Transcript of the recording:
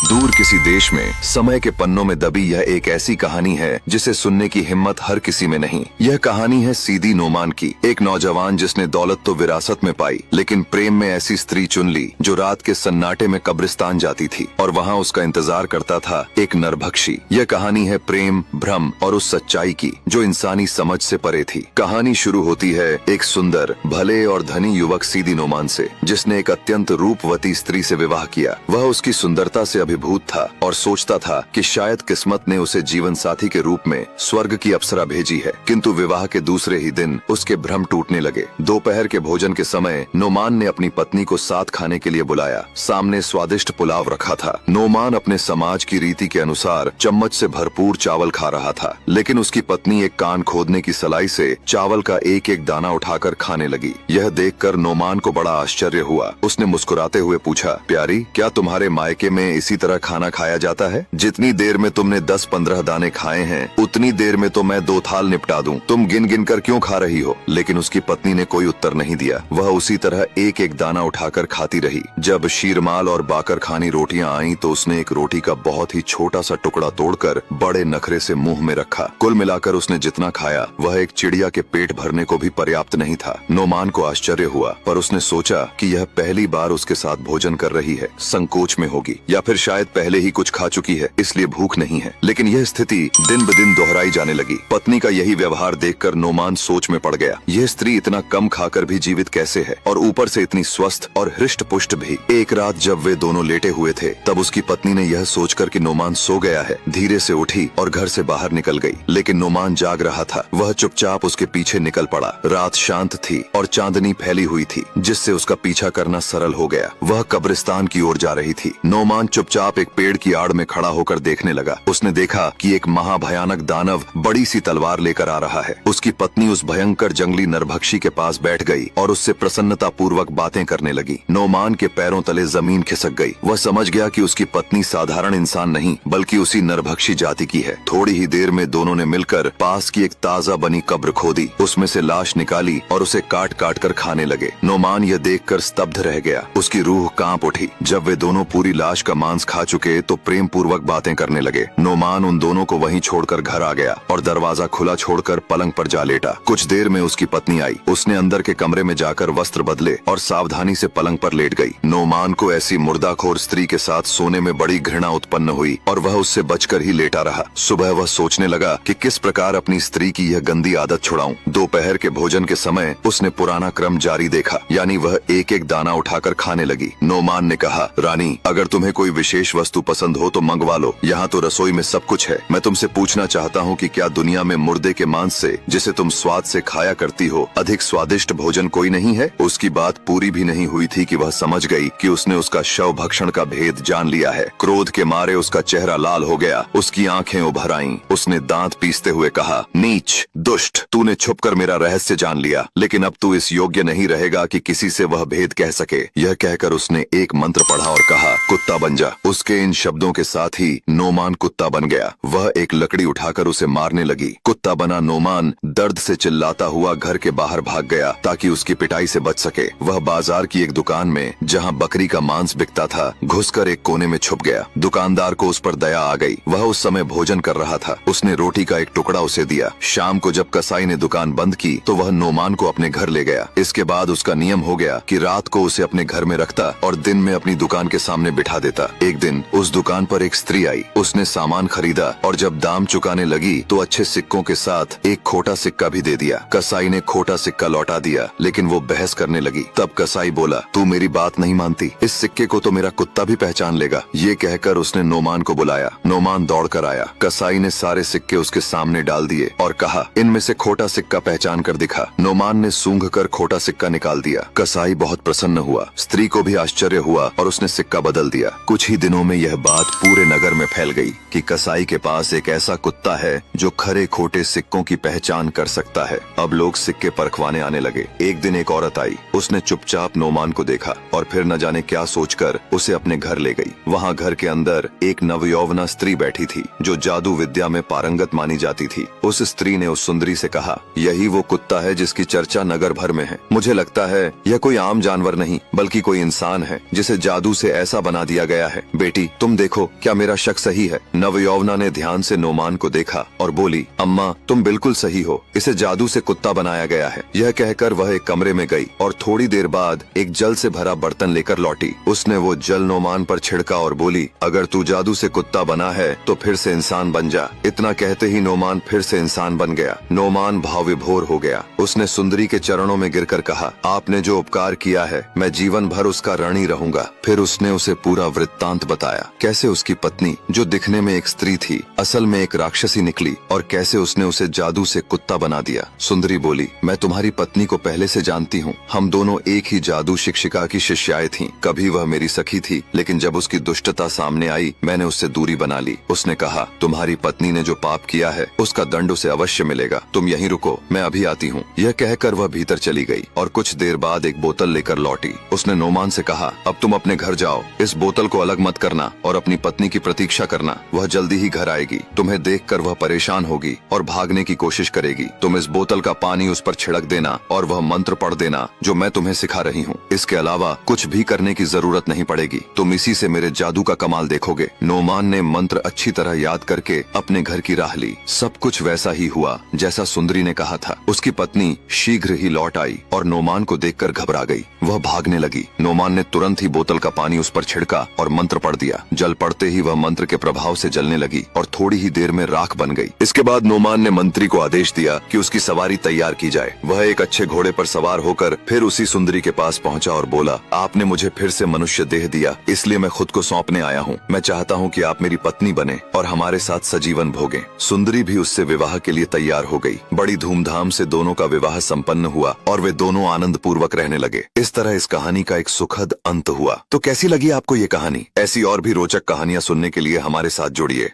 दूर किसी देश में समय के पन्नों में दबी यह एक ऐसी कहानी है जिसे सुनने की हिम्मत हर किसी में नहीं। यह कहानी है सीदी नोमान की, एक नौजवान जिसने दौलत तो विरासत में पाई, लेकिन प्रेम में ऐसी स्त्री चुन ली जो रात के सन्नाटे में कब्रिस्तान जाती थी और वहाँ उसका इंतजार करता था एक नरभक्षी। यह कहानी है प्रेम, भ्रम और उस सच्चाई की जो इंसानी समझ से परे थी। कहानी शुरू होती है एक सुंदर, भले और धनी युवक सीदी नोमान से, जिसने एक अत्यंत रूपवती स्त्री से विवाह किया। वह उसकी सुंदरता से अभिभूत था और सोचता था कि शायद किस्मत ने उसे जीवन साथी के रूप में स्वर्ग की अप्सरा भेजी है। किंतु विवाह के दूसरे ही दिन उसके भ्रम टूटने लगे। दोपहर के भोजन के समय नोमान ने अपनी पत्नी को साथ खाने के लिए बुलाया। सामने स्वादिष्ट पुलाव रखा था। नोमान अपने समाज की रीति के अनुसार चम्मच से भरपूर चावल खा रहा था, लेकिन उसकी पत्नी एक कान खोदने की सलाई से चावल का एक एक दाना उठाकर खाने लगी। यह देखकर नोमान को बड़ा आश्चर्य हुआ। उसने मुस्कुराते हुए पूछा, प्यारी, क्या तुम्हारे मायके में इसी तरह खाना खाया जाता है? जितनी देर में तुमने 10-15 दाने खाए हैं, उतनी देर में तो मैं 2 थाल निपटा दूं। तुम गिन गिन कर क्यों खा रही हो? लेकिन उसकी पत्नी ने कोई उत्तर नहीं दिया। वह उसी तरह एक एक दाना उठाकर खाती रही। जब शीरमाल और बाकर खानी रोटियां आईं तो उसने एक रोटी का बहुत ही छोटा सा टुकड़ा तोड़कर बड़े नखरे से मुंह में रखा। कुल मिलाकर उसने जितना खाया वह एक चिड़िया के पेट भरने को भी पर्याप्त नहीं था। नोमान को आश्चर्य हुआ, पर उसने सोचा कि यह पहली बार उसके साथ भोजन कर रही है, संकोच में होगी, या फिर शायद पहले ही कुछ खा चुकी है इसलिए भूख नहीं है। लेकिन यह स्थिति दिन ब दिन दोहराई जाने लगी। पत्नी का यही व्यवहार देखकर नोमान सोच में पड़ गया। यह स्त्री इतना कम खाकर भी जीवित कैसे है, और ऊपर से इतनी स्वस्थ और हृष्ट पुष्ट भी। एक रात जब वे दोनों लेटे हुए थे तब उसकी पत्नी ने यह सोचकर कि नोमान सो गया है, धीरे से उठी और घर से बाहर निकल गई। लेकिन नोमान जाग रहा था। वह चुपचाप उसके पीछे निकल पड़ा। रात शांत थी और चांदनी फैली हुई थी, जिससे उसका पीछा करना सरल हो गया। वह कब्रिस्तान की ओर जा रही थी। नोमान चुपचाप एक पेड़ की आड़ में खड़ा होकर देखने लगा। उसने देखा कि एक महाभयानक दानव बड़ी सी तलवार लेकर आ रहा है। उसकी पत्नी उस भयंकर जंगली नरभक्षी के पास बैठ गई और उससे प्रसन्नता पूर्वक बातें करने लगी। नोमान के पैरों तले जमीन खिसक गई। वह समझ गया कि उसकी पत्नी साधारण इंसान नहीं बल्कि उसी नरभक्षी जाति की है। थोड़ी ही देर में दोनों ने मिलकर पास की एक ताजा बनी कब्र खोदी, उसमें से लाश निकाली और उसे काट काट कर खाने लगे। नोमान यह देखकर स्तब्ध रह गया। उसकी रूह कांप उठी। जब वे दोनों पूरी लाश का मांस खा चुके तो प्रेम पूर्वक बातें करने लगे। नोमान उन दोनों को वहीं छोड़कर घर आ गया और दरवाजा खुला छोड़कर पलंग पर जा लेटा। कुछ देर में उसकी पत्नी आई। उसने अंदर के कमरे में जाकर वस्त्र बदले और सावधानी से पलंग पर लेट गई। नोमान को ऐसी मुर्दाखोर स्त्री के साथ सोने में बड़ी घृणा उत्पन्न हुई और वह उससे बचकर ही लेटा रहा। सुबह वह सोचने लगा कि किस प्रकार अपनी स्त्री की यह गंदी आदत छुड़ाऊं। दोपहर के भोजन के समय उसने पुराना क्रम जारी देखा, यानी वह एक एक दाना उठाकर खाने लगी। नोमान ने कहा, रानी, अगर तुम्हें कोई विशेष वस्तु पसंद हो तो मंगवा लो, यहाँ तो रसोई में सब कुछ है। मैं तुमसे पूछना चाहता हूँ कि क्या दुनिया में मुर्दे के मांस से, जिसे तुम स्वाद से खाया करती हो, अधिक स्वादिष्ट भोजन कोई नहीं है? उसकी बात पूरी भी नहीं हुई थी कि वह समझ गई कि उसने उसका शव भक्षण का भेद जान लिया है। क्रोध के मारे उसका चेहरा लाल हो गया। उसकी आंखें उभर आईं। उसने दांत पीसते हुए कहा, नीच, दुष्ट, तूने छुपकर मेरा रहस्य जान लिया, लेकिन अब तू इस योग्य नहीं रहेगा कि किसी से वह भेद कह सके। यह कहकर उसने एक मंत्र पढ़ा और कहा, कुत्ता बन जा। उसके इन शब्दों के साथ ही नोमान कुत्ता बन गया। वह एक लकड़ी उठाकर उसे मारने लगी। कुत्ता बना नोमान दर्द से चिल्लाता हुआ घर के बाहर भाग गया ताकि उसकी पिटाई से बच सके। वह बाजार की एक दुकान में, जहां बकरी का मांस बिकता था, घुसकर एक कोने में छुप गया। दुकानदार को उस पर दया आ गई। वह उस समय भोजन कर रहा था। उसने रोटी का एक टुकड़ा उसे दिया। शाम को जब कसाई ने दुकान बंद की तो वह नोमान को अपने घर ले गया। इसके बाद उसका नियम हो गया कि रात को उसे अपने घर में रखता और दिन में अपनी दुकान के सामने बिठा देता। एक दिन उस दुकान पर एक स्त्री आई। उसने सामान खरीदा और जब दाम चुकाने लगी तो अच्छे सिक्कों के साथ एक खोटा सिक्का भी दे दिया। कसाई ने खोटा सिक्का लौटा दिया, लेकिन वो बहस करने लगी। तब कसाई बोला, तू मेरी बात नहीं मानती, इस सिक्के को तो मेरा कुत्ता भी पहचान लेगा। ये कहकर उसने नोमान को बुलाया। नोमान दौड़कर आया। कसाई ने सारे सिक्के उसके सामने डाल दिए और कहा, इनमें से खोटा सिक्का पहचान कर दिखा। नोमान ने सूंघ कर खोटा सिक्का निकाल दिया। कसाई बहुत प्रसन्न हुआ। स्त्री को भी आश्चर्य हुआ और उसने सिक्का बदल दिया। कुछ ही दिनों में यह बात पूरे नगर में फैल गई कि कसाई के पास एक ऐसा कुत्ता है जो खरे खोटे सिक्कों की पहचान कर सकता है। अब लोग सिक्के परखवाने आने लगे। एक दिन एक औरत आई। उसने चुपचाप नोमान को देखा और फिर न जाने क्या सोचकर उसे अपने घर ले गई। वहाँ घर के अंदर एक नवयौवना स्त्री बैठी थी जो जादू विद्या में पारंगत मानी जाती थी। उस स्त्री ने उस सुंदरी से कहा, यही वो कुत्ता है जिसकी चर्चा नगर भर में है। मुझे लगता है यह कोई आम जानवर नहीं बल्कि कोई इंसान है जिसे जादू से ऐसा बना दिया गया है। बेटी तुम देखो क्या मेरा शक सही है। नवयौवना ने ध्यान से नोमान को देखा और बोली, अम्मा तुम बिल्कुल सही हो, इसे जादू से कुत्ता बनाया गया है। यह कहकर वह एक कमरे में गई और थोड़ी देर बाद एक जल से भरा बर्तन लेकर लौटी। उसने वो जल नोमान पर छिड़का और बोली, अगर तू जादू से कुत्ता बना है तो फिर से इंसान बन जा। इतना कहते ही नोमान फिर से इंसान बन गया। नोमान भाव विभोर हो गया। उसने सुंदरी के चरणों में गिरकर कहा, आपने जो उपकार किया है मैं जीवन भर उसका ऋणी रहूंगा। फिर उसने उसे पूरा वृत्तांत बताया, कैसे उसकी पत्नी जो दिखने में एक स्त्री थी असल में एक राक्षसी निकली और कैसे उसने उसे जादू से कुत्ता बना दिया। सुंदरी बोली, मैं तुम्हारी पत्नी को पहले से जानती हूँ। हम दोनों एक ही जादू शिक्षिका की शिष्याएं थीं। कभी वह मेरी सखी थी, लेकिन जब उसकी दुष्टता सामने आई मैंने उससे दूरी बना ली। उसने कहा, तुम्हारी पत्नी ने जो पाप किया है उसका दंड उसे अवश्य मिलेगा। तुम यहीं रुको, मैं अभी आती हूँ। यह कहकर वह भीतर चली गई और कुछ देर बाद एक बोतल लेकर लौटी। उसने नोमान से कहा, अब तुम अपने घर जाओ, इस बोतल को अलग मत करना और अपनी पत्नी की प्रतीक्षा करना। वह जल्दी ही घर आएगी। तुम्हें देखकर वह परेशान होगी और भागने की कोशिश करेगी। तुम इस बोतल का पानी उस पर छिड़क देना और वह मंत्र पढ़ देना जो मैं तुम्हें सिखा रही हूँ। इसके अलावा कुछ भी करने की जरूरत नहीं पड़ेगी। तुम इसी से मेरे जादू का कमाल देखोगे। नोमान ने मंत्र अच्छी तरह याद करके अपने घर की राह ली। सब कुछ वैसा ही हुआ जैसा सुंदरी ने कहा था। उसकी पत्नी शीघ्र ही लौट आई और नोमान को देखकर घबरा गई। वह भागने लगी। नोमान ने तुरंत ही बोतल का पानी उस पर छिड़का और मंत्र पढ़ दिया। जल पड़ते ही वह मंत्र के प्रभाव से जलने लगी और थोड़ी ही देर में राख बन गई। इसके बाद नोमान ने मंत्री को आदेश दिया कि उसकी सवारी तैयार की जाए। वह एक अच्छे घोड़े पर सवार होकर फिर उसी सुंदरी के पास पहुंचा और बोला, आपने मुझे फिर से मनुष्य देह दिया, इसलिए मैं खुद को सौंपने आया हूँ। मैं चाहता हूँ कि आप मेरी पत्नी बने और हमारे साथ सजीवन भोगें। सुंदरी भी उससे विवाह के लिए तैयार हो गई। बड़ी धूमधाम से दोनों का विवाह संपन्न हुआ और वे दोनों आनंद पूर्वक रहने लगे। इस तरह इस कहानी का एक सुखद अंत हुआ। तो कैसी लगी आपको ये कहानी? ऐसी और भी रोचक कहानियां सुनने के लिए हमारे साथ जुड़िए।